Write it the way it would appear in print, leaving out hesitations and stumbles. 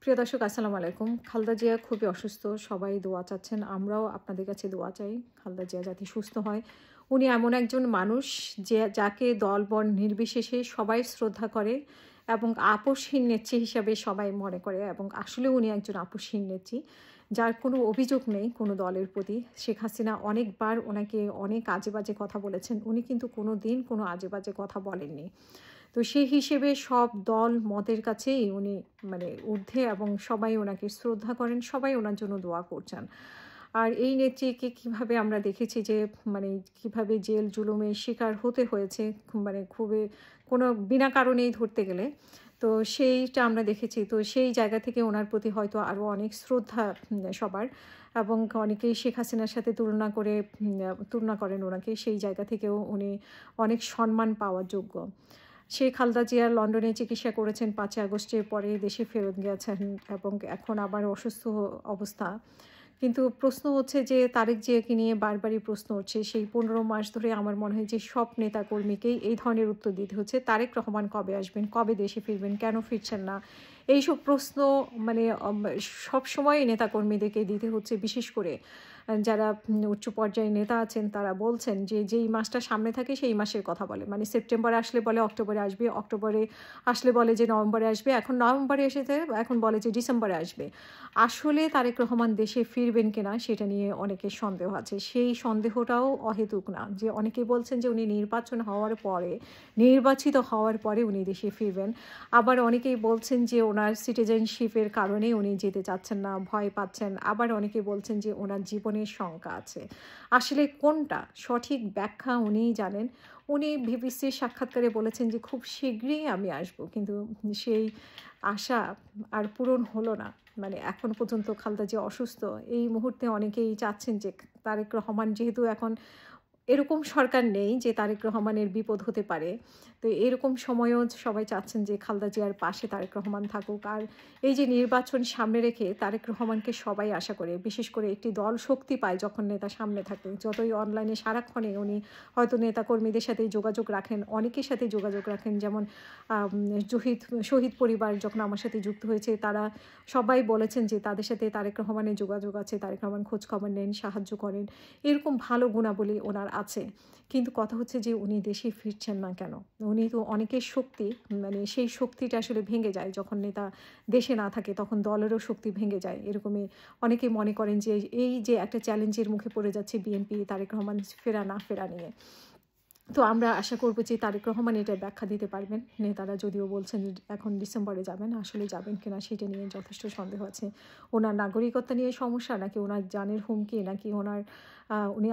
প্রিয় দর্শক আসসালামু আলাইকুম। খালেদা জিয়া খুবই অসুস্থ। সবাই দোয়া চাচ্ছেন। আমরাও আপনাদের কাছে দোয়া চাই। খালেদা জিয়া যাতে সুস্থ হয়। উনি এমন একজন মানুষ যাকে দল-বর্ণ নির্বিশেষে সবাই শ্রদ্ধা করে এবং আপোষহীন নেত্রী হিসাবে সবাই মনে করে এবং আসলেও উনি একজন আপোষহীন নেত্রী। যার কোনো অভিযোগ নেই কোনো দলের প্রতি। শেখ হাসিনা অনেকবার উনাকে অনেক আজে-বাজে কথা বলেছেন। উনি কিন্তু কোনোদিন কোনো আজে-বাজে কথা বলেননি। তো সেই হিসেবে সব দল মতের কাছেই উনি ঊর্ধ্বে এবং সবাই ওনাকে শ্রদ্ধা করেন, সবাই ওনার জন্য দোয়া করছেন। আর এই নেত্রীকে কিভাবে আমরা দেখেছি যে কিভাবে জেল জুলুমের শিকার হতে হয়েছে খুবই কোনো বিনা কারণেই ধরতে গেলে। তো সেইটা আমরা দেখেছি। তো সেই জায়গা থেকে ওনার প্রতি হয়তো আরও অনেক শ্রদ্ধা সবার এবং অনেকেই শেখ হাসিনার সাথে তুলনা করেন ওনাকে। সেই জায়গা থেকেও উনি অনেক সম্মান পাওয়ার যোগ্য। শেখ খালেদা জিয়া লন্ডনে চিকিৎসা করেছেন ৫ই আগস্টের পরে দেশে ফেরত গিয়েছেন এবং এখন আবার অসুস্থ অবস্থা। কিন্তু প্রশ্ন হচ্ছে যে তারেক জিয়াকে নিয়ে বারবারই প্রশ্ন উঠছে। সেই ১৫ মাস ধরে আমার মনে হয় যে সব নেতাকর্মীকেই এই ধরনের উত্তর দিতে হচ্ছে। তারেক রহমান কবে আসবেন? কবে দেশে ফিরবেন? কেন ফিরছেন না? এইসব প্রশ্ন মানে সবসময় নেতাকর্মীদেরকে দিতে হচ্ছে। বিশেষ করে যারা উচ্চ পর্যায়ের নেতা আছেন তারা বলছেন যে যেই মাসটা সামনে থাকে সেই মাসের কথা বলে। সেপ্টেম্বরে আসলে বলে অক্টোবরে আসবে, অক্টোবরে আসলে বলে যে নভেম্বরে আসবে, এখন নভেম্বরে এসেছে এখন বলে যে ডিসেম্বরে আসবে। আসলে তারেক রহমান দেশে ফিরবেন কিনা সেটা নিয়ে অনেকের সন্দেহ আছে। সেই সন্দেহটাও অহেতুক না। যে অনেকে বলছেন যে উনি নির্বাচিত হওয়ার পরে উনি দেশে ফিরবেন। আবার অনেকেই বলছেন যে ওনার সিটিজেনশিপের কারণে উনি যেতে চাচ্ছেন না, ভয় পাচ্ছেন। আবার অনেকে বলছেন যে ওনার জীবনের শঙ্কা আছে। আসলে কোনটা সঠিক ব্যাখ্যা উনিই জানেন। উনি বিবিসির সাক্ষাৎকারে বলেছেন যে খুব শীঘ্রই আমি আসবো। কিন্তু সেই আশা আর পূরণ হলো না। এখন পর্যন্ত খালেদা জিয়া অসুস্থ। এই মুহূর্তে অনেকেই চাচ্ছেন যে তারেক রহমান যেহেতু এখন এরকম সরকার নেই যে তারেক রহমানের বিপদ হতে পারে। তো এরকম সময়েও সবাই চাচ্ছেন যে খালেদা জিয়ার পাশে তারেক রহমান থাকুক। আর এই যে নির্বাচন সামনে রেখে তারেক রহমানকে সবাই আশা করে। বিশেষ করে একটি দল শক্তি পায় যখন নেতা সামনে থাকে। যতই অনলাইনে সারাক্ষণে উনি হয়তো নেতাকর্মীদের সাথে যোগাযোগ রাখেন, অনেকের সাথে যোগাযোগ রাখেন। যেমন আম শহীদ পরিবার যখন আমার সাথে যুক্ত হয়েছে তারা সবাই বলেছেন যে তাদের সাথে তারেক রহমানের যোগাযোগ আছে। তারেক রহমান খোঁজখবর নেন, সাহায্য করেন। এরকম ভালো গুণাবলী ওনার আছে। কিন্তু কথা হচ্ছে যে উনি দেশে ফিরছেন না কেন? উনি তো অনেকের শক্তি সেই শক্তিটা আসলে ভেঙে যায়। যখন নেতা দেশে না থাকে তখন দলেরও শক্তি ভেঙে যায়। এরকমই অনেকেই মনে করেন যে এই যে একটা চ্যালেঞ্জের মুখে পড়ে যাচ্ছে বিএনপি তারেক রহমান ফেরা না ফেরা নিয়ে। তো আমরা আশা করব যে তারেক রহমান এটার ব্যাখ্যা দিতে পারবেন। নেতারা যদিও বলছেন এখন ডিসেম্বরে যাবেন, আসলে যাবেন কিনা সেটা নিয়ে যথেষ্ট সন্দেহ আছে। ওনার নাগরিকত্ব নিয়ে সমস্যা নাকি ওনার জানের হুমকি নাকি উনি